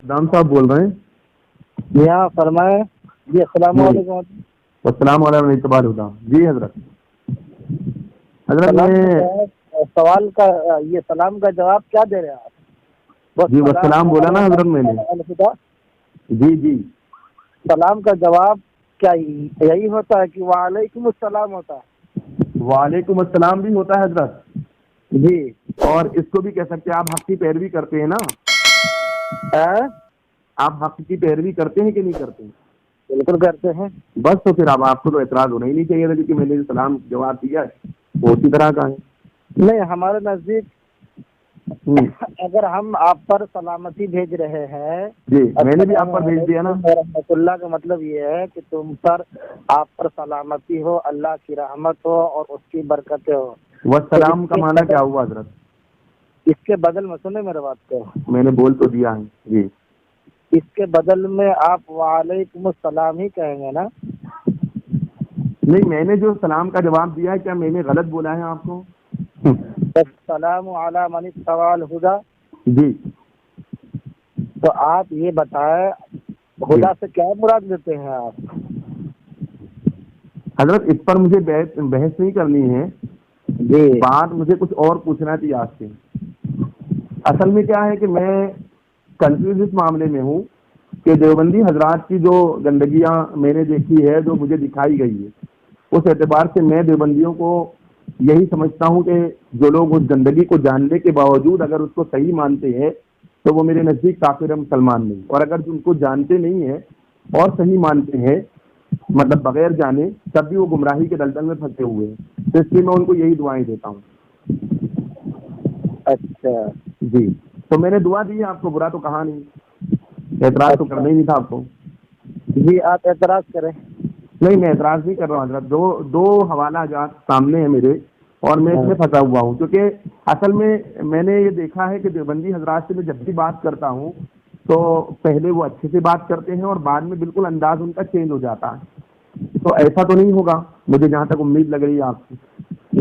رام صاحب بول رہے ہیں؟ یہاں فرمائے جی. السلام علیکم. السلام علیکم اعتبار ہوتا. جی حضرت. سوال کا یہ سلام کا جواب کیا دے رہے ہیں آپ؟ جی والسلام بولا نا حضرت میں نے. جی جی. سلام کا جواب کیا یہی ہوتا ہے کہ وعلیکم السلام ہوتا ہے؟ وعلیکم السلام بھی ہوتا ہے حضرت. جی. اور اس کو بھی کہہ سکتے ہیں آپ حق کی پیروی کرتے ہیں نا. آپ حق کی پیروی کرتے ہیں کہ نہیں کرتے ہیں؟ بالکل کرتے ہیں. بس تو پھر اب آپ کو تو اعتراض ہونا ہی نہیں چاہیے تھا کیونکہ میں نے جو سلام جواب دیا ہے وہ اسی طرح کا ہے. نہیں ہمارے نزدیک اگر ہم آپ پر سلامتی بھیج رہے ہیں جی میں نے بھی آپ پر بھیج دیا نا. رحمۃ اللہ کا مطلب یہ ہے کہ تم پر آپ پر سلامتی ہو, اللہ کی رحمت ہو اور اس کی برکتیں ہو. والسلام کا معنی کیا ہوا حضرت؟ اس کے بدل میں سنیں میرے بات کو. میں نے بول تو دیا ہے. جی. اس کے بدل میں آپ وعلیکم السلام ہی کہیں گے نا؟ نہیں میں نے جو سلام کا جواب دیا ہے کیا میں نے غلط بولا ہے آپ کو؟ السلام علی من اتبع الہدی. جی. تو آپ یہ بتائیں خدا سے کیا مراد لیتے ہیں آپ؟ حضرت اس پر مجھے بحث نہیں کرنی ہے. جی. بات مجھے کچھ اور پوچھنا تھی آپ سے. اصل میں کیا ہے کہ میں کنفیوز اس معاملے میں ہوں کہ دیوبندی حضرات کی جو گندگیاں میں نے دیکھی ہے جو مجھے دکھائی گئی ہے اس اعتبار سے میں دیوبندیوں کو یہی سمجھتا ہوں کہ جو لوگ اس گندگی کو جاننے کے باوجود اگر اس کو صحیح مانتے ہیں تو وہ میرے نزدیک کافر مسلمان نہیں. اور اگر ان کو جانتے نہیں ہیں اور صحیح مانتے ہیں مطلب بغیر جانے تب بھی وہ گمراہی کے دلدل میں پھنسے ہوئے ہیں. تو اس لیے میں ان کو یہی دعائیں دیتا ہوں. اچھا. جی. تو میں نے دعا دی ہے آپ کو, برا تو کہا نہیں. اعتراض تو کرنا ہی نہیں تھا آپ کو. جی آپ اعتراض کریں. نہیں میں اعتراض نہیں کر رہا ہوں حضرت. دو حوالہ جات سامنے ہیں میرے اور میں اس میں پھنسا ہوا ہوں کیونکہ اصل میں نے یہ دیکھا ہے کہ دیوبندی حضرات سے میں جب بھی بات کرتا ہوں تو پہلے وہ اچھے سے بات کرتے ہیں اور بعد میں بالکل انداز ان کا چینج ہو جاتا ہے. تو ایسا تو نہیں ہوگا مجھے جہاں تک امید لگ رہی ہے آپ سے.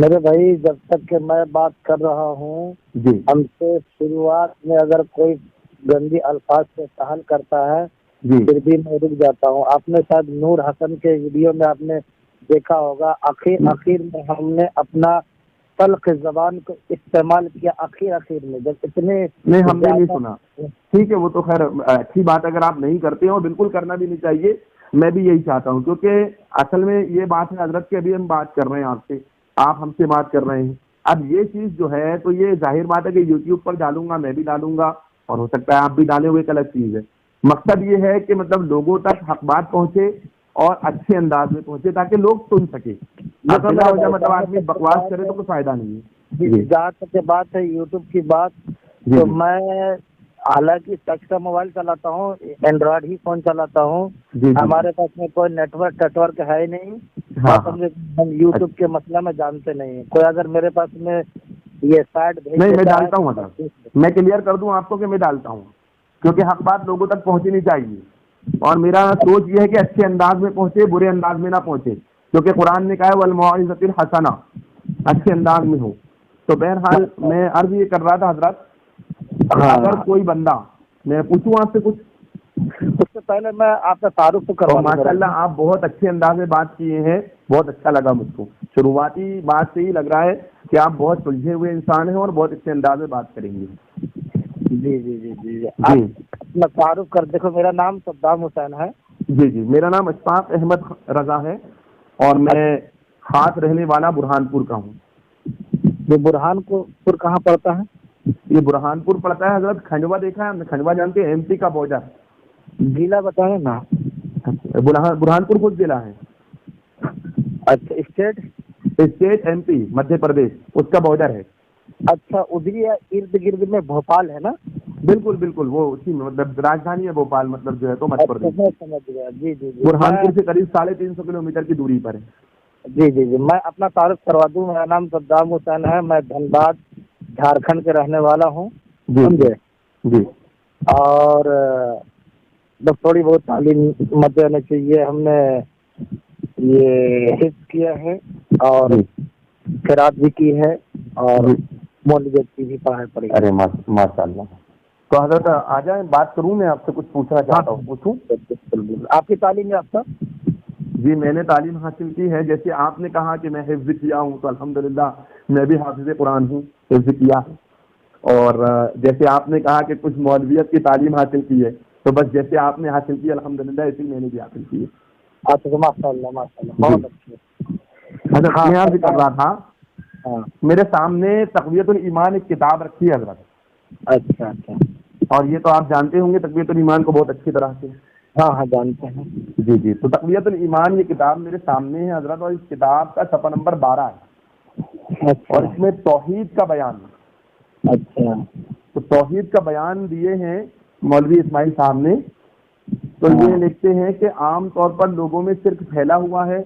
میرے بھائی جب تک کہ میں بات کر رہا ہوں جی ہم سے شروعات میں اگر کوئی گندی الفاظ سے سہل کرتا ہے جی پھر بھی میں رک جاتا ہوں. آپ نے شاید نور حسن کے ویڈیو میں آپ نے دیکھا ہوگا آخر میں ہم نے اپنا تلخ زبان کو استعمال کیا آخر میں جب اتنے. نہیں ہم نے نہیں سنا. ٹھیک ہے وہ تو خیر اچھی بات اگر آپ نہیں کرتے ہو بالکل کرنا بھی نہیں چاہیے. میں بھی یہی چاہتا ہوں کیونکہ اصل میں یہ بات ہے حضرت کہ ابھی ہم بات کر رہے ہیں آپ سے, آپ ہم سے بات کر رہے ہیں. اب یہ چیز جو ہے تو یہ ظاہر بات ہے کہ یوٹیوب پر ڈالوں گا میں بھی ڈالوں گا اور ہو سکتا ہے آپ بھی ڈالیں ہوئے ایک الگ چیز ہے. مقصد یہ ہے کہ مطلب لوگوں تک حق بات پہنچے اور اچھے انداز میں پہنچے تاکہ لوگ سن سکیں. مطلب آدمی بکواس کرے تو کوئی فائدہ نہیں ہے. جہاں تک بات ہے یوٹیوب کی بات تو میں حالانکہ ٹچ کا موبائل چلاتا ہوں, اینڈرائڈ ہی فون چلاتا ہوں. ہمارے پاس میں کوئی نیٹورک ہے ہی نہیں. ہم یوٹیوب کے مسئلہ میں جانتے نہیں. کوئی اگر میرے پاس میں یہ سائٹ نہیں میں ڈالتا ہوں حضرت, میں کلیئر کر دوں آپ کو کہ میں ڈالتا ہوں کیونکہ حق بات لوگوں تک پہنچنی چاہیے. اور میرا سوچ یہ ہے کہ اچھے انداز میں پہنچے برے انداز میں نہ پہنچے کیونکہ قرآن نے کہا ہے والموعظۃ الحسنہ, اچھے انداز میں ہو. تو بہرحال میں عرض یہ کر رہا تھا حضرت اگر کوئی بندہ, میں پوچھوں آپ سے کچھ اس سے پہلے میں آپ کا تعارف تو کروا دوں. ماشاء اللہ آپ بہت اچھے انداز میں بات کیے ہیں, بہت اچھا لگا مجھ کو. شروعاتی بات سے ہی لگ رہا ہے کہ آپ بہت سلجھے ہوئے انسان ہیں اور بہت اچھے انداز میں بات کریں گے. جی جی جی جی آپ اپنا تعارف کر. دیکھو میرا نام صدام حسین ہے. جی جی میرا نام اشفاق احمد رضا ہے اور میں خاص رہنے والا برہان پور کا ہوں. یہ برہان پور کہاں پڑتا ہے؟ یہ برہان پور پڑتا ہے حضرت کھنڈوا, دیکھا ہے ہم نے کھنڈوا جانتے ہیں, MP کا بارڈر. ضلع بتائیں نا. برہان پور کچھ ضلع ہے. اچھا اسٹیٹ MP مدھیہ پردیش, اس کا بارڈر ہے. اچھا ادھری ارد گرد میں بھوپال ہے نا؟ بالکل بالکل وہ اسی میں مطلب راجدھانی ہے بھوپال, مطلب جو ہے تو مدھیہ پردیش. سمجھ گیا. جی جی جی برہان پور سے قریب 350 کلومیٹر کی دوری پر ہے. جی جی جی میں اپنا تعارف کروا دوں. میرا نام صدام حسین ہے. میں دھنباد جھارکھنڈ کے رہنے والا ہوں. سمجھے جی. اور بس تھوڑی بہت تعلیم مدد آنا چاہیے. ہم نے یہ حفظ کیا ہے اور قرات بھی کی ہے اور مولویت کی بھی پڑھائی پڑی. ارے ماشاء اللہ. تو حضرت آ جائیں، بات کروں، میں آپ سے کچھ پوچھنا چاہتا ہوں، پوچھوں؟ آپ کی تعلیم یافتہ؟ جی میں نے تعلیم حاصل کی ہے، جیسے آپ نے کہا کہ میں حفظ کیا ہوں، تو الحمدللہ میں بھی حافظ قرآن ہوں، حفظ کیا ہے۔ اور جیسے آپ نے کہا کہ کچھ مولویت کی تعلیم حاصل کی ہے، تو بس جیسے آپ نے حاصل کی الحمدللہ ایسی میں نے بھی حاصل کی ہے۔ اچھا ماشاء اللہ ماشاء اللہ، بہت اچھی۔ حضرت میں عرض کر رہا تھا، میرے سامنے تقویت الایمان ایک کتاب رکھی ہے حضرت۔ اچھا اچھا، اور یہ تو آپ جانتے ہوں گے تقویت الایمان کو بہت اچھی طرح سے۔ ہاں ہاں جانتے ہیں۔ جی جی، تو تقویت الایمان یہ کتاب میرے سامنے ہے حضرت، اور اس کتاب کا صفحہ نمبر 12 ہے، اور اس میں توحید کا بیان ہے۔ اچھا، تو توحید کا بیان دیے ہیں مولوی اسماعیل صاحب نے۔ تو یہ لکھتے ہیں کہ عام طور پر لوگوں میں شرک پھیلا ہوا ہے،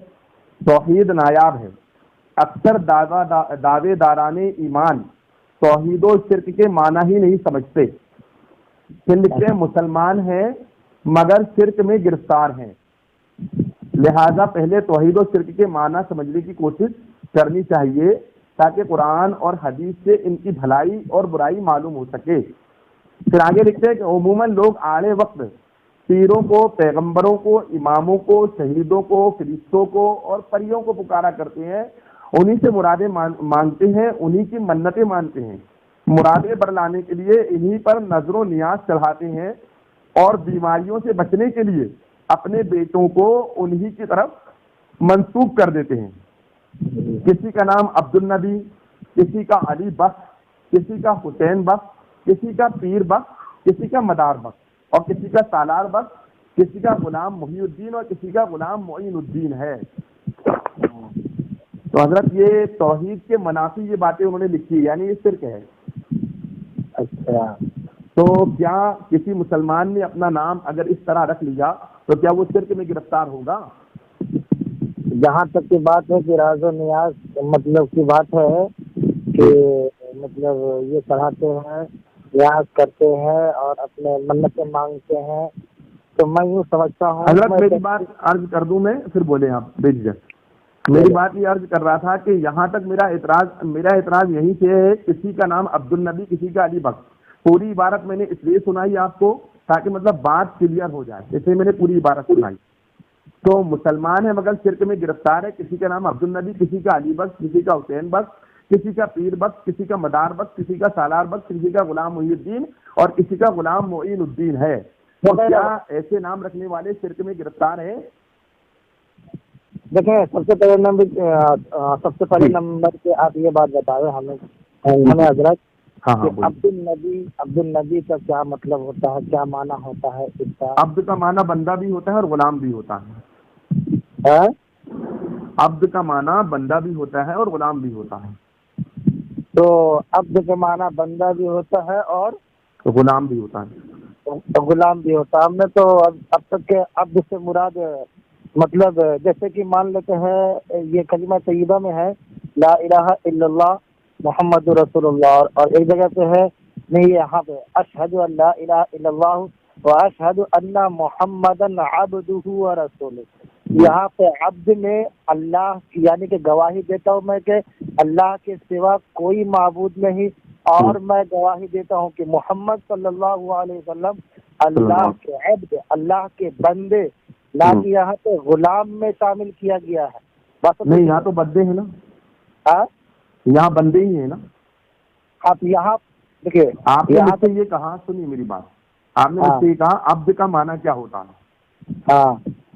توحید نایاب ہے، اکثر دعوے داران ایمان توحید و شرک کے معنی ہی نہیں سمجھتے، پھر لکھتے ہیں مسلمان ہیں مگر شرک میں گرفتار ہیں، لہذا پہلے توحید و شرک کے معنی سمجھنے کی کوشش کرنی چاہیے تاکہ قرآن اور حدیث سے ان کی بھلائی اور برائی معلوم ہو سکے۔ پھر آگے لکھتے ہیں کہ عموماً لوگ آڑے وقت پیروں کو، پیغمبروں کو، اماموں کو، شہیدوں کو، فرشتوں کو اور پریوں کو پکارا کرتے ہیں، انہی سے مرادیں مانگتے ہیں، انہی کی منتیں مانتے ہیں، مرادیں برلانے کے لیے انہی پر نظر و نیاز چڑھاتے ہیں، اور بیماریوں سے بچنے کے لیے اپنے بیٹوں کو انہی کی طرف منسوب کر دیتے ہیں۔ کسی کا نام عبد النبی، کسی کا علی بخش، کسی کا حسین بخش، کسی کا پیر بخش، کسی کا مدار بخش، اور کسی کا سالار بخش، کسی کا غلام محی الدین اور کسی کا غلام معین الدین ہے۔ تو حضرت یہ توحید کے منافی یہ باتیں انہوں نے لکھی، یعنی یہ شرک ہے۔ اچھا، تو کیا کسی مسلمان نے اپنا نام اگر اس طرح رکھ لیا تو کیا وہ شرک میں گرفتار ہوگا؟ جہاں تک کی بات ہے کہ راز و نیاز مطلب کی بات ہے کہ مطلب یہ چڑھاتے ہیں، نیاز کرتے ہیں اور اپنے منتیں مانگتے ہیں، تو میں یوں سمجھتا ہوں۔ حضرت میری بات عرض کر دوں میں، پھر بولیں آپ بے جھجک۔ میری بات یہ عرض کر رہا تھا کہ یہاں تک میرا اعتراض یہیں سے ہے، کسی کا نام عبد النبی، کسی کا علی بخش۔ پوری عبارت میں نے اس لیے سنائی آپ کو تاکہ مطلب بات کلیئر ہو جائے، اسے میں نے پوری عبارت سنائی۔ تو مسلمان ہے مگر شرک میں گرفتار ہے، کسی کا نام عبد النبی، کسی کا علی بخش، کسی کا حسین بخش، کسی کا پیر بخش، کسی کا مدار بخش، کسی کا سالار بخش، کسی کا غلام محی الدین اور کسی کا غلام معین الدین ہے۔ تو کیا ایسے نام رکھنے والے شرک میں گرفتار ہیں؟ دیکھیں، سب سے پہلے نمبر پہ آپ یہ بات بتائیں ہمیں حضرت کہ عبد النبی کا کیا مطلب ہوتا ہے، کیا معنی ہوتا ہے اس کا؟ عبد کا معنی بندہ بھی ہوتا ہے اور غلام بھی ہوتا ہے۔ عبد کا معنی بندہ بھی ہوتا ہے اور غلام بھی ہوتا ہے۔ تو عبد کا معنی بندہ بھی ہوتا ہے اور غلام بھی ہوتا ہے، غلام بھی ہوتا ہے۔ ہم نے تو اب تک کے عبد سے مراد مطلب جیسے کہ مان لیتے ہیں یہ کلمہ طیبہ میں ہے لا الہ الا اللہ محمد رسول اللہ، اور ایک جگہ پہ ہے نہیں یہاں پہ اشہد ان لا الہ الا اللہ واشہد ان محمدن عبدہ ورسولہ۔ یہاں پہ عبد میں اللہ یعنی کہ گواہی دیتا ہوں میں کہ اللہ کے سوا کوئی معبود نہیں، اور میں گواہی دیتا ہوں کہ محمد صلی اللہ علیہ وسلم اللہ کے عبد، اللہ کے بندے، نہ کہ یہاں پہ غلام میں شامل کیا گیا ہے۔ بس نہیں، یہاں تو بندے ہیں نا، یہاں بندے ہی ہیں نا۔ آپ یہاں دیکھیے، آپ نے مجھ سے یہ کہا، سنیے میری بات، آپ نے مجھ سے یہ کہا عبد کا معنی کیا ہوتا ہے،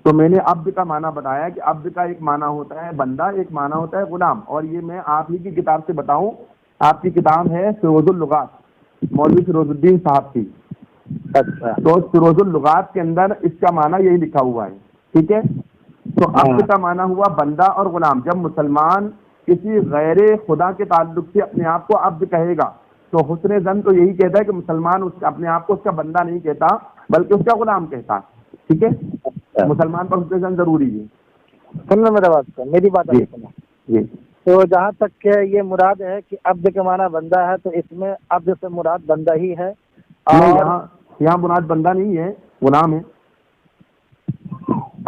تو میں نے عبد کا معنی بتایا کہ عبد کا ایک معنی ہوتا ہے بندہ، ایک معنی ہوتا ہے غلام، اور یہ میں آپ ہی کی کتاب سے بتاؤں، آپ کی کتاب ہے فیروز اللغات مولوی فیروز الدین صاحب کی۔ اچھا، تو فیروز اللغات کے اندر اس کا معنی یہی لکھا ہوا ہے، ٹھیک ہے۔ تو عبد کا معنی ہوا بندہ اور غلام۔ جب مسلمان کسی غیر خدا کے تعلق سے اپنے آپ کو عبد کہے گا تو حسن ظن تو یہی کہتا ہے کہ مسلمان اپنے آپ کو اس کا بندہ نہیں کہتا بلکہ اس کا غلام کہتا ہے، ٹھیک ہے۔ مسلمان پر حسن ظن ضروری ہے۔ سننا میری بات جی۔ تو جہاں تک کہ یہ مراد ہے کہ عبد کا معنی بندہ ہے، تو اس میں عبد سے مراد بندہ ہی ہے، اور یہاں مراد بندہ نہیں ہے، غلام ہے۔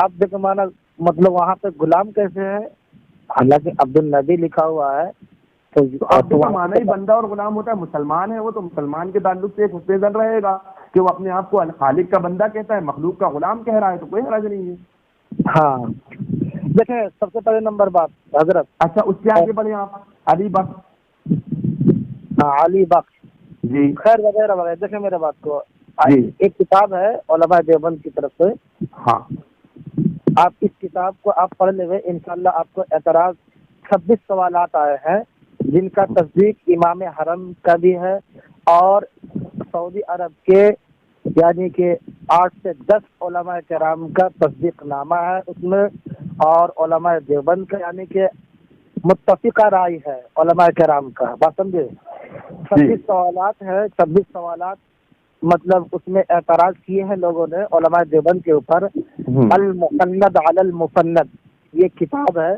عبد کا معنی مطلب وہاں پہ غلام کیسے ہے؟ حالانکہ عبد النبی لکھا ہوا ہے تو عبد کا معنی ہی بندہ اور غلام ہوتا ہے. مسلمان ہے وہ تو مسلمان کے تعلق سے ایک حسن ظن رہے گا کہ وہ اپنے آپ کو الخالق کا بندہ کہتا ہے, مخلوق کا غلام کہہ رہا ہے, تو کوئی حرج نہیں ہے. ہاں دیکھیں سب سے پہلے نمبر بات حضرت. اچھا اس کے آگے بڑھیں آپ. علی بخش. ہاں علی بخش جی خیر وغیرہ وغیرہ. دیکھیں میرے بات کو, جی ایک کتاب ہے علماء دیوبند کی طرف سے, ہاں آپ اس کتاب کو آپ پڑھ لیں گے انشاءاللہ آپ کو اعتراض 26 سوالات آئے ہیں جن کا تصدیق امام حرم کا بھی ہے اور سعودی عرب کے یعنی کہ 8 سے 10 علماء کرام کا تصدیق نامہ ہے اس میں, اور علماء دیوبند کا یعنی کہ متفقہ رائے ہے علماء کرام کا. بات سمجھے؟ 26 سوالات ہیں. 26 سوالات مطلب اس میں اعتراض کیے ہیں لوگوں نے علماء دیوبند کے اوپر. المفند علی المفند یہ کتاب ہے.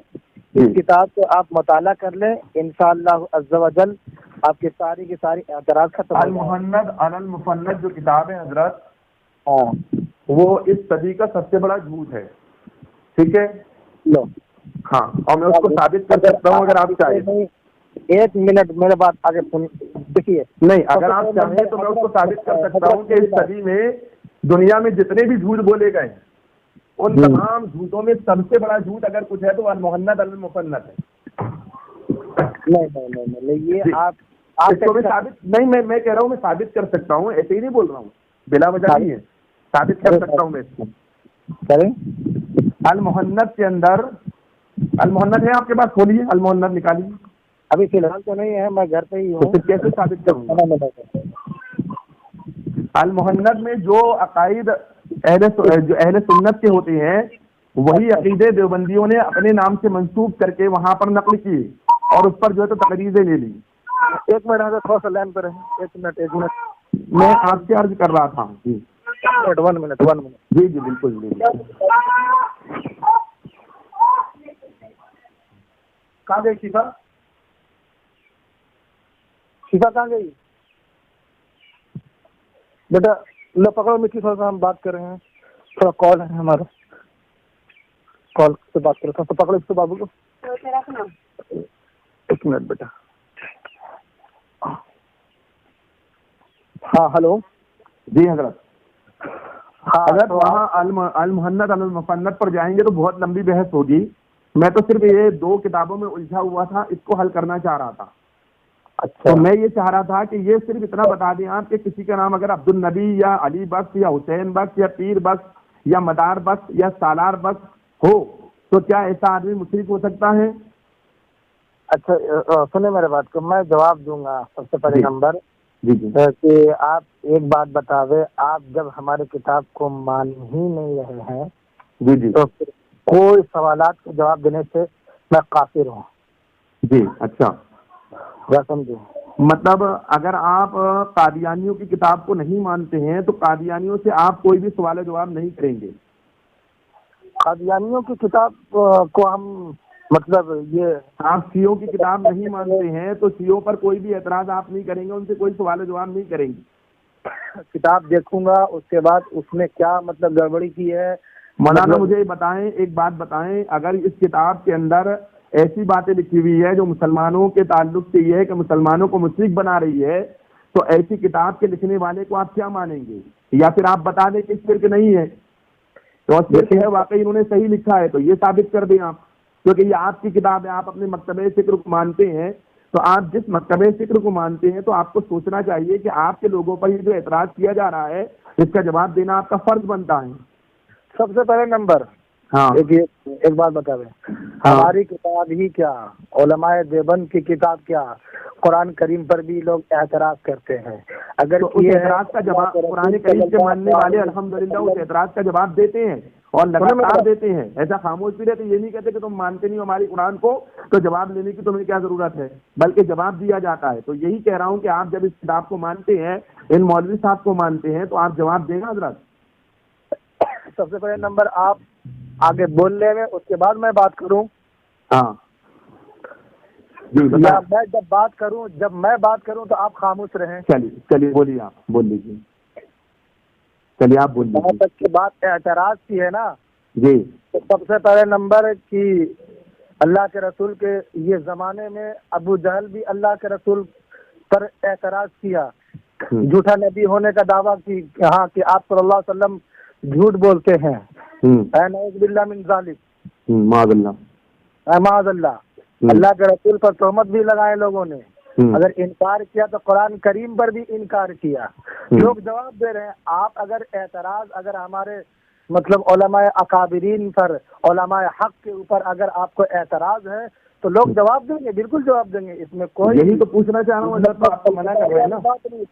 اس کتاب کو آپ مطالعہ کر لیں انشاءاللہ عز و جل آپ کی ساری اعتراض ختم. المفند علی المفند جو کتاب ہے حضرت, ہاں وہ اس صدی کا سب سے بڑا جھوٹ ہے. ٹھیک ہے, لو ہاں, اور میں اس کو ثابت کر سکتا ہوں اگر آپ چاہیں. 1 منٹ میرے بات آگے دیکھیے. نہیں, اگر آپ چاہیں تو میں اس کو ثابت کر سکتا ہوں کہ اس صدی میں دنیا میں جتنے بھی جھوٹ بولے گئے ان تمام جھوٹوں میں سب سے بڑا جھوٹ اگر کچھ ہے تو المفند المفند ہے. نہیں یہ آپ ثابت نہیں, میں کہہ رہا ہوں میں ثابت کر سکتا ہوں, ایسے ہی نہیں بول رہا ہوں, بلا وجہ نہیں ہے, ثابت کر سکتا ہوں میں اس کو. کریں المحنت کے اندر, المحنت ہے آپ کے پاس, کھولیے المحنت نکالیے. ابھی فی الحال تو نہیں ہے, میں گھر پہ ہی تو ہوں. پھر کیسے ثابت کروں گا؟ المحنت میں جو عقائد اہل سنت کے ہوتے ہیں وہی عقیدے دیوبندیوں نے اپنے نام سے منسوخ کر کے وہاں پر نقل کی اور اس پر جو ہے تو تقریریں لے لی. 1 منٹ حضرت تھوڑا سا لائن پر ہے. 1 منٹ میں آپ سے عرض کر رہا تھا. جی 1 منٹ جی جی بالکل بالکل. کہاں گئی شفا کہاں گئی بیٹا؟ لو پکڑو مٹھی, تھوڑا سا ہم بات کر رہے ہیں, تھوڑا کال ہے ہمارا, کال سے بات کر رہے ہیں. تو پکڑو اس کو بابو کو. 1 منٹ بیٹا. ہاں ہلو. جی حضرت. حضرت وہاں المحنت المفند پر جائیں گے تو بہت لمبی بحث ہوگی. میں تو صرف یہ 2 کتابوں میں الجھا ہوا تھا, اس کو حل کرنا چاہ رہا تھا. تو میں یہ چاہ رہا تھا کہ یہ صرف اتنا بتا دیں آپ کہ کسی کا نام اگر عبد النبی یا علی بخش یا حسین بخش یا پیر بخش یا مدار بخش یا سالار بخش ہو تو کیا ایسا آدمی مشرک ہو سکتا ہے؟ اچھا سنیں میرے بات کو, میں جواب دوں گا. سب سے پہلے نمبر جی جی کہ آپ ایک بات بتاوے, آپ جب ہماری کتاب کو مان ہی نہیں رہے ہیں جی جی تو پھر کوئی سوالات کا جواب دینے سے میں قاصر ہوں. جی اچھا, سمجھے؟ مطلب اگر آپ قادیانیوں کی کتاب کو نہیں مانتے ہیں تو قادیانیوں سے آپ کوئی بھی سوال جواب نہیں کریں گے. قادیانیوں کی کتاب کو ہم مطلب یہ آپ شیعوں کی کتاب نہیں مانتے ہیں تو شیعوں پر کوئی بھی اعتراض آپ نہیں کریں گے, ان سے کوئی سوال جواب نہیں کریں گے. کتاب دیکھوں گا, اس کے بعد اس میں کیا مطلب گڑبڑی کی ہے. مولانا مجھے بتائیں, ایک بات بتائیں, اگر اس کتاب کے اندر ایسی باتیں لکھی ہوئی ہے جو مسلمانوں کے تعلق سے یہ ہے کہ مسلمانوں کو مشرک بنا رہی ہے, تو ایسی کتاب کے لکھنے والے کو آپ کیا مانیں گے؟ یا پھر آپ بتا دیں کہ شرک نہیں ہے تو شرک ہے, واقعی انہوں نے صحیح لکھا ہے تو یہ ثابت کر دیں آپ, کیونکہ یہ آپ کی کتاب ہے, آپ اپنے مکتبہ فکر کو مانتے ہیں. تو آپ جس مکتبہ فکر کو مانتے ہیں تو آپ کو سوچنا چاہیے کہ آپ کے لوگوں پر یہ جو اعتراض کیا جا رہا ہے اس کا جواب دینا آپ کا فرض بنتا ہے. سب سے پہلے نمبر ایک بات بتا دیں, ہماری کتاب ہی کیا, علماء دیوبند کی کتاب کیا, قرآن کریم پر بھی لوگ اعتراض کرتے ہیں. اگر اس اعتراض کا جواب قرآن کریم کے ماننے والے الحمدللہ اس اعتراض کا جواب دیتے ہیں اور لگاتار دیتے ہیں. ایسا خاموش بھی رہتے, یہ نہیں کہتے کہ تم مانتے نہیں ہماری قرآن کو تو جواب لینے کی تمہیں کیا ضرورت ہے, بلکہ جواب دیا جاتا ہے. تو یہی کہہ رہا ہوں کہ آپ جب اس کتاب کو مانتے ہیں, ان مولوی صاحب کو مانتے ہیں, تو آپ جواب دیں گا حضرت. سب سے پہلے نمبر آپ آگے بول لیں گے, اس کے بعد میں بات کروں. ہاں میں جب میں بات کروں تو آپ خاموش رہیں. چلیے بولیے, آپ بول لیجیے. چلیے آپ بول لیجیے. تک کی بات اعتراض کی ہے نا جی, تو سب سے پہلے نمبر کی اللہ کے رسول کے یہ زمانے میں ابو جہل بھی اللہ کے رسول پر اعتراض کیا، جھوٹا نبی ہونے کا دعویٰ کی، ہاں کہ آپ صلی اللہ علیہ وسلم جھوٹ بولتے ہیں، اے نعوذ باللہ من ذالک، معاذ اللہ، معاذ اللہ، اللہ کے رسول پر تہمت بھی لگائے لوگوں نے، اگر انکار کیا تو قرآن کریم پر بھی انکار کیا، لوگ جواب دے رہے ہیں۔ آپ اگر اعتراض، اگر ہمارے مطلب علماء اکابرین پر، علماء حق کے اوپر اگر آپ کو اعتراض ہے تو لوگ جواب دیں گے، بالکل جواب دیں گے، اس میں کوئی یہی تو پوچھنا چاہ رہا ہوں، حضرت آپ تو منع کر رہے ہیں نا، بات نہیں،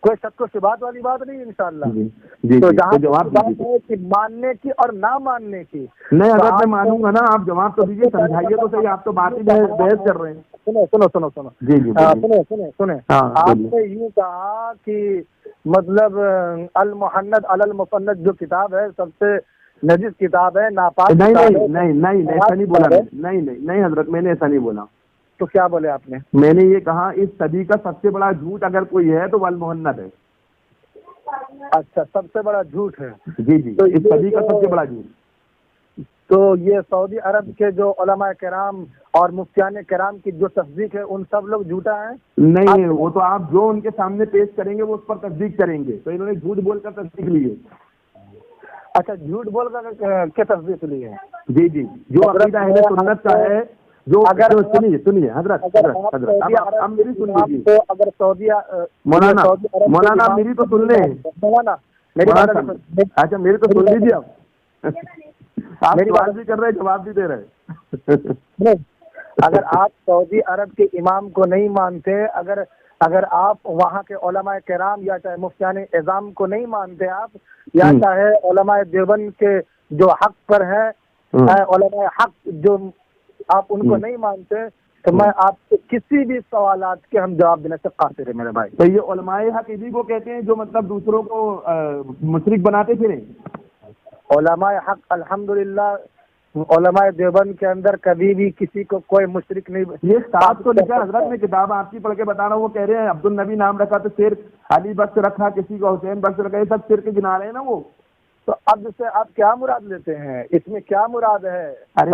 کوئی شک و شبہات والی بات نہیں انشاءاللہ۔ جی تو جہاں جواب بات ہے کہ ماننے کی اور نہ ماننے کی، نہیں حضرت میں مانوں گا نا، آپ جواب تو دیجیے، سمجھائیے تو صحیح، آپ تو بات ہی بحث کر رہے ہیں۔ سنو جی جی سنیں، آپ نے یوں کہا کہ مطلب المحنت علی المفند جو کتاب ہے سب سے نجس کتاب ہے، ناپاک کتاب ہے۔ نہیں ایسا نہیں بولا، نہیں حضرت میں نے ایسا نہیں بولا۔ تو کیا بولے آپ نے؟ میں نے یہ کہا اس صدی کا سب سے بڑا جھوٹ اگر کوئی ہے تو وہ المحنت ہے۔ اچھا، سب سے بڑا جھوٹ ہے؟ جی اس صدی کا سب سے بڑا جھوٹ۔ تو یہ سعودی عرب کے جو علماء کرام اور مفتیان کرام کی جو تصدیق ہے ان سب لوگ جھوٹا ہیں؟ نہیں، وہ تو آپ جو ان کے سامنے پیش کریں گے وہ اس پر تصدیق کریں گے، تو انہوں نے جھوٹ بول کر تصدیق لی ہے۔ اچھا، جھوٹ بول کر کیا تصدیق لی ہے؟ جی جو عقیدہ اہل سنت کا ہے، جو سنیے حضرت اب میری سن لیجیے، اگر سعودی مولانا میری تو سن لیں، اچھا میری تو سن لیجیے، آپ سوال بھی کر رہے ہیں جواب بھی دے رہے ہیں۔ اگر آپ سعودی عرب کے امام کو نہیں مانتے، اگر آپ وہاں کے علماء کرام یا چاہے مفتیان اعظام کو نہیں مانتے، آپ یا چاہے علماء دیوبند کے جو حق پر ہیں، علماء حق جو آپ ان کو نہیں مانتے، تو میں آپ کو کسی بھی سوالات کے ہم جواب دینے سے قاصر ہے میرے بھائی۔ تو یہ علماء حق اسی کو کہتے ہیں جو مطلب دوسروں کو مشرک بناتے پھریں؟ علماء حق الحمدللہ علماء دیوبند کے اندر کبھی بھی کسی کو کوئی مشرک نہیں، یہ صاحب تو لکھا حضرت، میں کتاب آپ کی پڑھ کے بتا رہا ہوں، وہ کہہ رہے ہیں عبد النبی نام رکھا تو شرک، علی بخش رکھا، کسی کو حسین بخش رکھا، یہ سب شرک گنا رہے ہیں نا وہ۔ تو اب سے آپ کیا مراد لیتے ہیں؟ اس میں کیا مراد ہے؟ ارے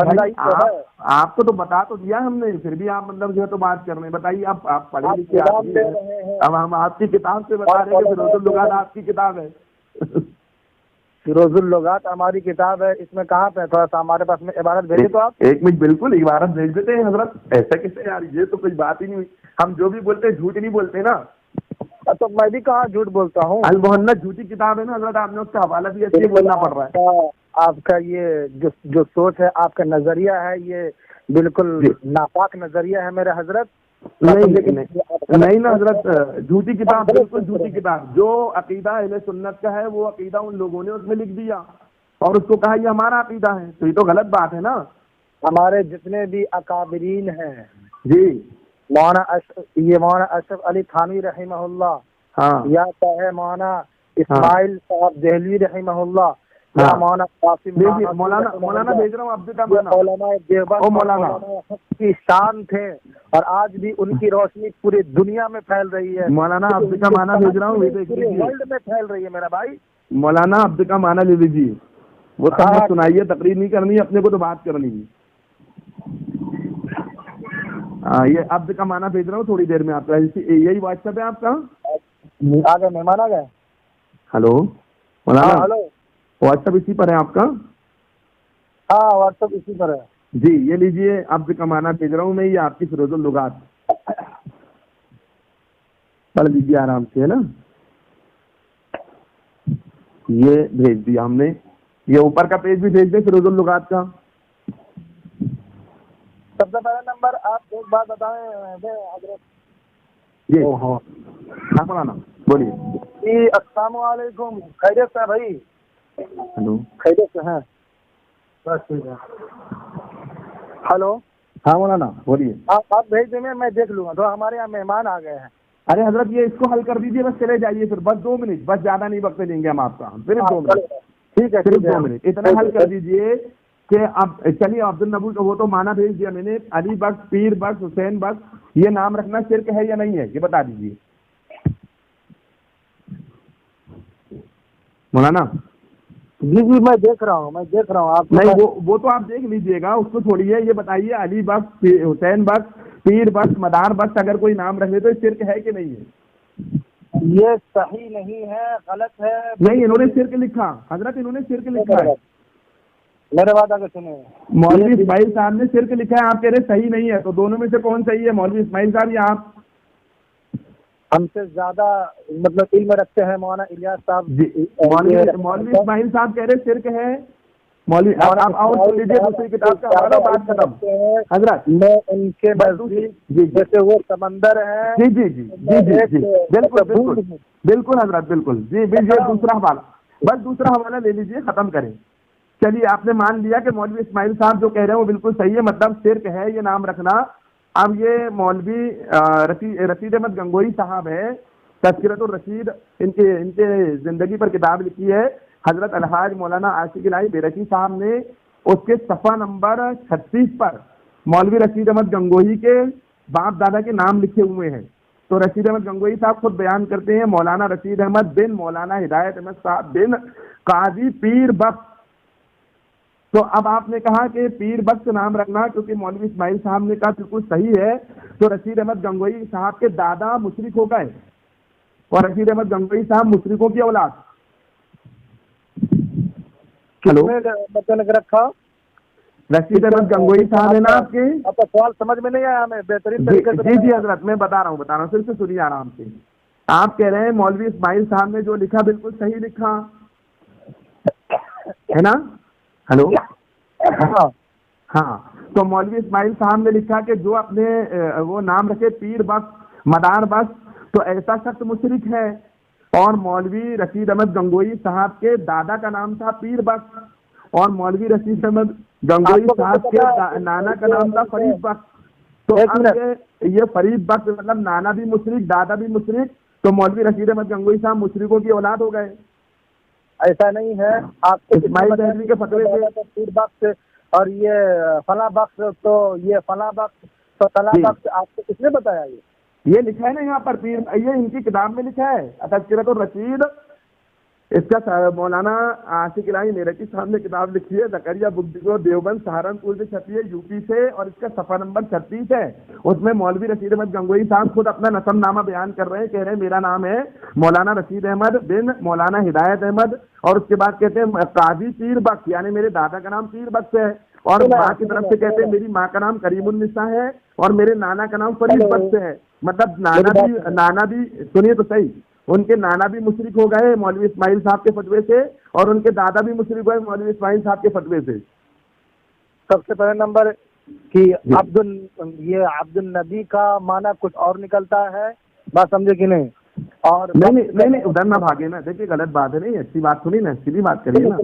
آپ کو تو بتا تو دیا ہم نے، پھر بھی آپ مطلب جو ہے تو بات کر رہے ہیں، بتائیے آپ پڑھے لکھے آدمی ہیں، اب ہم آپ کی کتاب سے بتا رہے ہیں کہ فیروز اللغات آپ کی کتاب ہے۔ فیروز اللغات ہماری کتاب ہے، اس میں کہاں پہ تھوڑا سا ہمارے پاس میں عبارت بھیجے تو آپ ایک منٹ، بالکل عبارت بھیج دیتے ہیں حضرت، ایسا کیسے یار، یہ تو کوئی بات ہی نہیں ہوئی، ہم جو بھی بولتے ہیں جھوٹ نہیں بولتے نا۔ تو میں بھی کہاں جھوٹ بولتا ہوں؟ المحنت جھوٹی کتاب ہے نا حضرت، آپ نے اس کا حوالہ بھی ایسے بولنا پڑ رہا ہے۔ آپ کا یہ جو سوچ ہے، آپ کا نظریہ ہے، یہ بالکل ناپاک نظریہ ہے میرے حضرت۔ نہیں نا حضرت، جھوٹی کتاب، بالکل جھوٹی کتاب، جو عقیدہ اہل سنت کا ہے وہ عقیدہ ان لوگوں نے اس میں لکھ دیا اور اس کو کہا یہ ہمارا عقیدہ ہے، تو یہ تو غلط بات ہے نا۔ ہمارے جتنے بھی اکابرین ہیں جی، مولانا اشرف علی تھانوی رحمہ اللہ، یا چاہے مولانا اسماعیل صاحب دہلوی رحمہ اللہ، یا مولانا قاسم، مولانا بھیج رہا ہوں عبد کا مانا، علماء دیوبند مولانا حق کی شان تھے اور آج بھی ان کی روشنی پوری دنیا میں پھیل رہی ہے۔ مولانا عبد کا مانا بھیج رہا ہوں، پورے ورلڈ میں پھیل رہی ہے میرا بھائی۔ مولانا عبد کا مانا لے لیجیے، وہ سب سنائیے، تقریر نہیں کرنی ہے اپنے کو، تو بات کرنی ہے۔ یہ عبد کا مانا بھیج رہا ہوں تھوڑی دیر میں آپ کا، یہی واٹس ایپ ہے آپ کا؟ آ گئے مہمان، آ گئے۔ ہلو مولانا، ہلو، واٹس ایپ اسی پر ہے آپ کا؟ ہاں واٹس ایپ اسی پر ہے جی، یہ لیجیے، عبد کا مانا بھیج رہا ہوں میں، یہ آپ کی فیروز اللغات، پڑھ لیجیے آرام سے، ہے نا۔ یہ بھیج دیا ہم نے، یہ اوپر کا پیج بھی بھیج دیں فیروز اللغات کا۔ سب سے پہلا نمبر آپ ایک بات بتائیں حضرت جی، ہاں مولانا بولیے۔ جی السلام علیکم، خیریت سے بھائی؟ ہلو، خیریت سے ہیں؟ بس ٹھیک ہے۔ ہلو، ہاں مولانا بولیے۔ آپ بھیج دیں، میں دیکھ لوں گا، تو ہمارے یہاں مہمان آ گئے ہیں۔ ارے حضرت یہ اس کو حل کر دیجیے، بس چلے جائیے پھر، بس 2 منٹ، بس زیادہ نہیں وقت دیں گے ہم آپ کا، صرف 2 منٹ، ٹھیک ہے، صرف 2 منٹ، اتنا حل کر دیجیے کہ اب چلیے عبد النبی کا وہ تو مانا بھیج دیا میں نے، علی بخش، پیر بخش، حسین بخش، یہ نام رکھنا شرک ہے یا نہیں ہے، یہ بتا دیجیے مولانا۔ جی جی میں دیکھ رہا ہوں آپ نہیں وہ تو آپ دیکھ لیجئے گا، اس کو چھوڑیے. یہ بتائیے علی بخش، حسین بخش، پیر بخش، مدار بخش اگر کوئی نام رکھ لے تو شرک ہے کہ نہیں ہے؟ یہ صحیح نہیں ہے، غلط ہے. نہیں، انہوں نے شرک لکھا حضرت، انہوں نے شرک لکھا ہے. میرے بات آگے سنیں. مولوی اسماعیل صاحب نے شرک لکھا ہے، آپ کہہ رہے صحیح نہیں ہے. تو دونوں میں سے کون صحیح ہے، مولوی اسماعیل صاحب یا آپ؟ ہم سے زیادہ مطلب علم رکھتے ہیں مولانا الیاس صاحب. جی مولوی اسماعیل صاحب کہہ رہے شرک ہے. مولوی آپ اور سن لیجیے دوسری کتاب کا حوالہ، بات ختم. حضرت میں ان کے نزدیک جیسے وہ سمندر ہے. جی جی جی جی جی جی بالکل بالکل بالکل حضرت بالکل. جی یہ دوسرا حوالہ، بس دوسرا حوالہ لے لیجیے، ختم کریں. چلیے آپ نے مان لیا کہ مولوی اسماعیل صاحب جو کہہ رہے ہیں وہ بالکل صحیح ہے، مطلب شرک ہے یہ نام رکھنا. اب یہ مولوی رشید احمد گنگوئی صاحب ہے، تذکرۃ الرشید، ان کے زندگی پر کتاب لکھی ہے حضرت الحاج مولانا عاشق الہی بیرکی صاحب نے. اس کے صفحہ نمبر 36 پر مولوی رشید احمد گنگوئی کے باپ دادا کے نام لکھے ہوئے ہیں. تو رشید احمد گنگوئی صاحب خود بیان کرتے ہیں مولانا رشید احمد بن مولانا ہدایت احمد صاحب بن قاضی پیر بخش. تو اب آپ نے کہا کہ پیر بخش نام رکھنا کیونکہ مولوی اسماعیل صاحب نے کہا بالکل صحیح ہے، تو رشید احمد گنگوئی صاحب کے دادا مشرک ہو گئے، اور رشید احمد گنگوئی صاحب مشرکوں کی اولاد. ہلو رکھا رشید احمد گنگوئی صاحب ہے نا آپ کے؟ آپ کا سوال سمجھ میں نہیں آیا ہمیں بہترین طریقے سے. جی جی حضرت میں بتا رہا ہوں پھر سے سنیے آرام سے. آپ کہہ رہے ہیں مولوی اسماعیل صاحب نے جو لکھا بالکل صحیح لکھا ہے نا؟ ہلو ہاں. تو مولوی اسماعیل صاحب نے لکھا کہ جو اپنے وہ نام رکھے پیر بخش، مدار بخش، تو ایسا شخص مشرک ہے. اور مولوی رشید احمد گنگوئی صاحب کے دادا کا نام تھا پیر بخش، اور مولوی رشید احمد گنگوئی صاحب کے نانا کا نام تھا فرید بخش. تو اب یہ فرید بخش مطلب نانا بھی مشرک، دادا بھی مشرک، تو مولوی رشید احمد گنگوئی صاحب مشرکوں کی اولاد ہو گئے. ایسا نہیں ہے. آپ اسماعیل دہلوی کے فتوے سے پیر بخش اور یہ فلاں بخش، تو یہ فلاں بخش تو فلاں بخش آپ کو کس نے بتایا؟ یہ لکھا ہے نا یہاں پر پیر، یہ ان کی کتاب میں لکھا ہے تذکرۃ الرشید. اس کا مولانا عاشق الہی میرکی صاحب نے کتاب لکھی ہے، زکریہ بک ڈپو دیوبند سہارنپور سے چھپی ہے، یو پی سے، اور اس کا صفحہ نمبر 36 ہے. اس میں مولوی رشید احمد گنگوئی صاحب خود اپنا نسب نامہ بیان کر رہے ہیں، کہہ رہے ہیں میرا نام ہے مولانا رشید احمد بن مولانا ہدایت احمد، اور اس کے بعد کہتے ہیں قاضی پیر بخش، یعنی میرے دادا کا نام پیر بخش ہے، اور ماں کی طرف سے کہتے ہیں میری ماں کا نام کریم النساء ہے، اور میرے نانا کا نام فرید بخش ہے. مطلب نانا بھی سنیے تو صحیح، ان کے نانا بھی مشرک ہو گئے مولوی اسماعیل صاحب کے فتوے سے، اور ان کے دادا بھی مشرک ہوئے مولوی اسماعیل صاحب کے فتوے سے. سب سے پہلے نمبر کہ یہ عبد النبی کا معنی کچھ اور نکلتا ہے، بات سمجھے کہ نہیں؟ اور نہیں ادھر نہ بھاگے نا، دیکھیے غلط بات ہے، نہیں اچھی بات سنی نا، سیدھی بات کریے نا،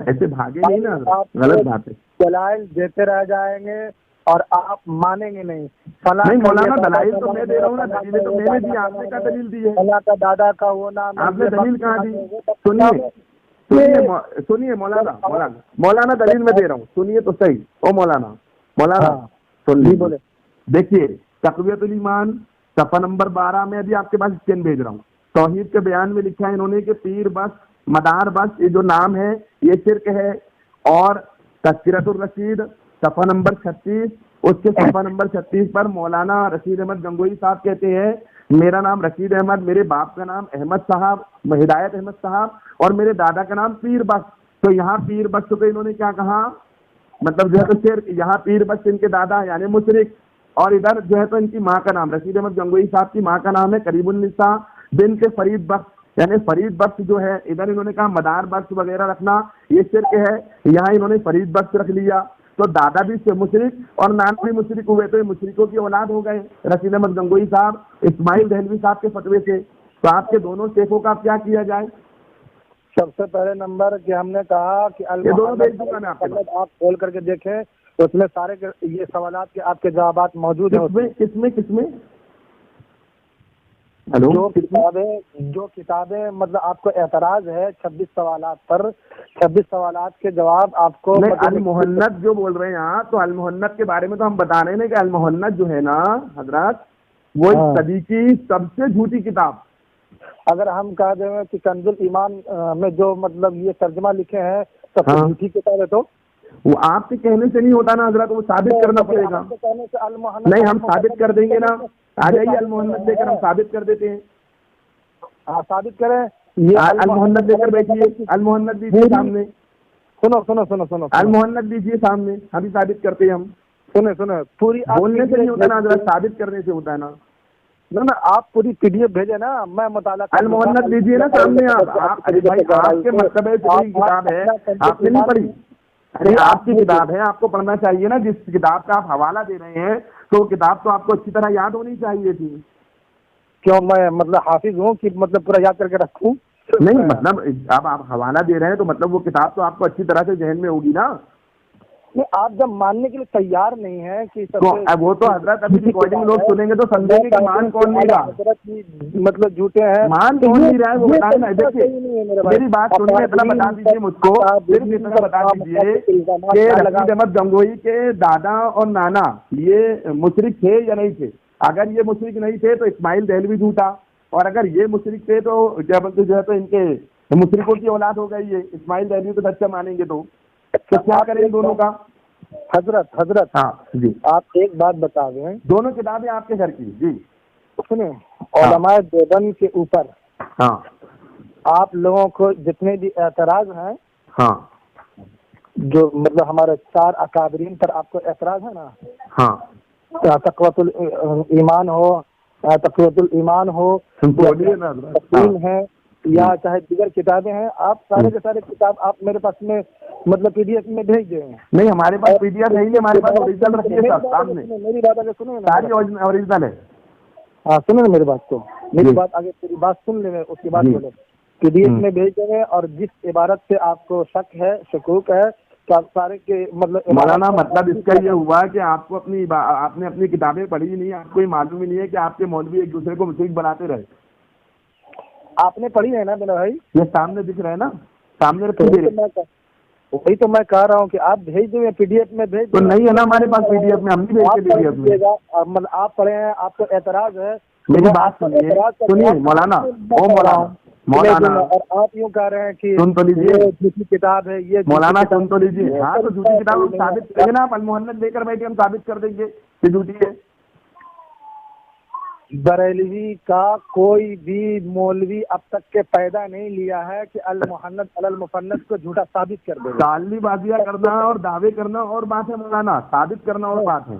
ایسے بھاگے نہیں نا، غلط بات ہے. دلائل دیتے رہ جائیں گے اور آپ مانیں گے نہیں. نہیں مولانا دلائل تو میں دے رہا ہوں نا، دلیلیں تو میں نے دی، آپ نے کیا دلیل دی ہے؟ اللہ کا دادا کا وہ نام، آپ نے دلیل کہاں دی؟ سنیے مولانا دلیل میں دے رہا ہوں، سنیے تو صحیح. او مولانا سن لیجیے، دیکھیے تقویت الایمان صفحہ نمبر 12 میں ابھی آپ کے پاس اسکین بھیج رہا ہوں. توحید کے بیان میں لکھا ہے انہوں نے کہ پیر بخش، مدار بخش، یہ جو نام ہے یہ شرک ہے. اور تذکرۃ الرشید صفحہ نمبر 36، اس کے صفحہ نمبر 36 پر مولانا رشید احمد گنگوئی صاحب کہتے ہیں میرا نام رشید احمد، میرے باپ کا نام احمد صاحب ہدایت احمد صاحب، اور میرے دادا کا نام پیر بخش. تو یہاں پیر بخش کو انہوں نے کیا کہا، مطلب جو ہے تو شرک. یہاں پیر بخش ان کے دادا یعنی مشرک، اور ادھر جو ہے تو ان کی ماں کا نام رشید احمد گنگوئی صاحب کی ماں کا نام ہے کریم النساء بن کے فرید بخش، یعنی فرید بخش جو ہے ادھر انہوں نے کہا مدار بخش وغیرہ رکھنا یہ شرک ہے، یہاں انہوں نے فرید بخش رکھ لیا. تو دادا بھی مشرک اور نانا بھی مشرک ہوئے، تو یہ مشرکوں کی اولاد ہو گئے رشید احمد گنگوئی صاحب اسماعیل دہلوی صاحب کے فتوے سے. تو آپ کے دونوں شیخوں کا کیا کیا جائے؟ سب سے پہلے نمبر کہ ہم نے کہا کہ آپ کھول کر کے دیکھیں، اس میں سارے یہ سوالات کے آپ کے جوابات موجود ہیں. کس میں جو کتابیں مطلب آپ کو اعتراض ہے 26 سوالات پر، 26 سوالات کے جواب آپ کو المحنت جو بول رہے ہیں یہاں، تو المحنت کے بارے میں تو ہم بتا رہے ہیں کہ المحنت جو ہے نا حضرات، وہ صدی کی سب سے جھوٹی کتاب، اگر ہم کہہ دیں کہ کنز الایمان میں جو مطلب یہ ترجمہ لکھے ہیں سب سے جھوٹی کتاب ہے، تو وہ آپ کے کہنے سے نہیں ہوتا نا حضرت، وہ ثابت کرنا پڑے گا. نہیں ہم ثابت کر دیں گے نا، آ جائیے المحنت لے کر ہم ثابت کر دیتے ہیں. ہاں ثابت کریں. یہ المحنت لے کر بیٹھیے، المحنت دیجیے سامنے. سنو سنو سنو سنو المحنت دیجیے سامنے، ہم بھی ثابت کرتے ہیں. ہم سنیں پوری بولنے سے نہیں ہوتا نا حضرت، ثابت کرنے سے ہوتا ہے نا. نا آپ پوری پی ڈی ایف بھیجے نا، میں مطالعہ المحنت دیجیے نا سامنے. آپ بھائی آپ کے مکتبہ فکری کتاب ہے، آپ نے نہیں پڑھی؟ ارے آپ کی کتاب ہے، آپ کو پڑھنا چاہیے نا. جس کتاب کا آپ حوالہ دے رہے ہیں تو وہ کتاب تو آپ کو اچھی طرح یاد ہونی چاہیے تھی. کیوں میں مطلب حافظ ہوں کہ مطلب پورا یاد کر کے رکھوں؟ نہیں مطلب اب آپ حوالہ دے رہے ہیں تو مطلب وہ کتاب تو آپ کو اچھی طرح سے ذہن میں ہوگی نا. آپ جب ماننے کے لیے تیار نہیں ہے کہ وہ تو حضرت ابھی ریکارڈنگ لوگ سنیں گے تو سمجھیں گے کہ مان کون نہیں رہا، مطلب جھوٹے ہیں. مان کون نہیں رہا ہے وہ بتائیں نا. دیکھیے میری بات سنیے، اتنا بتا دیجیے مجھ کو، صرف اتنا بتا دیجیے کہ رشید احمد گنگوہی کے دادا اور نانا یہ مشرک تھے یا نہیں تھے؟ اگر یہ مشرک نہیں تھے تو اسماعیل دہلوی جھوٹا، اور اگر یہ مشرک تھے تو کیا بولتے جو ہے تو ان کے مشرکوں کی اولاد ہو گئی. یہ اسماعیل دہلوی کو سچا مانیں گے تو کیا کریں دونوں کا؟ حضرت ہاں جی، آپ ایک بات بتا دیں، دونوں کتابیں آپ کے گھر کی. جی سنیں، علماء دیوبند کے اوپر ہاں آپ لوگوں کو جتنے بھی اعتراض ہیں، ہاں جو مطلب ہمارے 4 اکابرین پر آپ کو اعتراض ہے نا، ہاں تقویۃ الایمان ہو، تقویۃ الایمان ہو، تقویم ہے یا چاہے دیگر کتابیں ہیں، آپ سارے کے سارے کتاب آپ میرے پاس میں مطلب پی ڈی ایف میں بھیج دیں. نہیں ہمارے پاس پی ڈی ایف نہیں ہے، ہمارے پاس اوریجنل رکھیے صاحب سامنے. میری بات آگے سنیں نا، ساری اوریجنل ہے. ہاں سنیں نا میری بات کو، میری بات آگے پوری بات سن لیں، اس کے بعد بولے. پی ڈی ایف میں بھیج دیں گے، اور جس عبارت سے آپ کو شک ہے، شکوک ہے، تو آپ سارے کے مطلب مولانا مطلب اس کا یہ ہوا کہ آپ کو آپ نے اپنی کتابیں پڑھی ہی نہیں، آپ کو یہ معلوم ہی نہیں ہے کہ آپ کے مولوی ایک دوسرے کو مشرک بناتے رہے. آپ نے پڑھی ہے نا میرا بھائی؟ یہ سامنے دکھ رہا ہے نا، سامنے رکھیے. وہی تو میں کہہ رہا ہوں کہ آپ بھیج دیں، پی ڈی ایف میں بھیج دیں. تو نہیں ہے نا ہمارے پاس پی ڈی ایف میں، ہم نہیں بھیجتے پی ڈی ایف میں. مطلب آپ پڑھے ہیں، آپ کو اعتراض ہے. میری بات سنیے مولانا، مولانا اور آپ یوں کہہ رہے ہیں کہ سن تو لیجیے، جھوٹی کتاب ہے یہ. مولانا سن تو لیجیے. ہاں تو جھوٹی کتاب ہم ثابت کریں گے نا، آپ المحنت لے کر بیٹھے، ہم ثابت کر دیں گے کہ جھوٹی ہے. بریلوی کا کوئی بھی مولوی اب تک کے پیدا نہیں لیا ہے کہ المحنت علی المفنت کو جھوٹا ثابت کر دے. تعلی بازیاں کرنا اور دعوے کرنا اور بات ہے مولانا، ثابت کرنا اور بات ہے.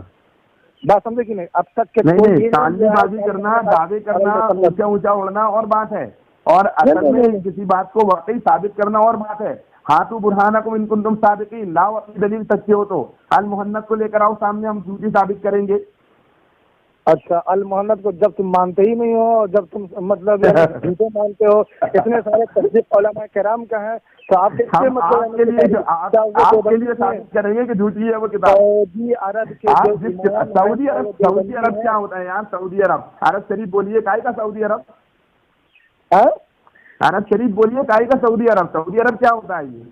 بات سمجھے کہ نہیں؟ اب تک کے نہیں، تعلی بازی کرنا، دعوے کرنا، اونچا اونچا اڑنا اور بات ہے، اور اصل میں کسی بات کو واقعی ثابت کرنا اور بات ہے. ہاتھو برہانکم ان کنتم صادقین، لاؤ اپنی دلیل سچے ہو تو. المحنت کو لے کر آؤ سامنے، ہم جھوٹی ثابت کریں گے. اچھا، المحنت کو جب تم مانتے ہی نہیں ہو، جب تم مطلب جھوٹے مانتے ہو، اتنے سارے تصدیق علماء کرام کا ہے، تو آپ آپ کے لیے ثابت کریں گے کہ جھوٹی ہے وہ کتاب. سعودی عرب کے سعودی عرب کیا ہوتا ہے یار؟ سعودی عرب شریف بولیے، کائے کا سعودی عرب؟ عرب شریف بولیے، کائے کا سعودی عرب کیا ہوتا ہے یہ؟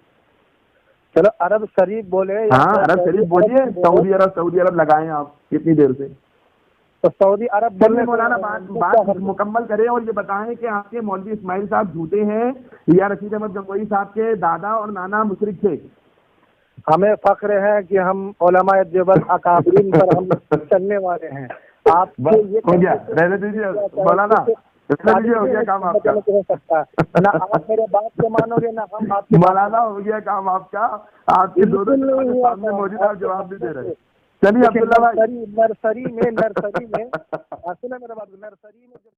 چلو عرب شریف بولے. ہاں عرب شریف بولیے. سعودی عرب لگائیں آپ کتنی دیر سے؟ تو سعودی عرب بولنے. مولانا بات مکمل کریں اور یہ بتائیں کہ آپ کے مولوی اسماعیل صاحب جھوٹے ہیں یا رشید احمد گنگوہی صاحب کے دادا اور نانا مشرک تھے؟ ہمیں فخر ہے کہ ہم علماء دیوبند اکابرین پر ہم چلنے والے ہیں. آپ ہو گیا، رہنے دیجیے مولانا، ہو گیا کام آپ کا. نہ آپ میرے بات کو مانو گے، نہ ہم آپ کے. مولانا ہو گیا کام آپ کا، آپ کے دونوں سامنے موجود، آپ جواب نہیں دے رہے. چلیے عبداللہ بھائی، نرسری میں سنیں میرے بات، نرسری میں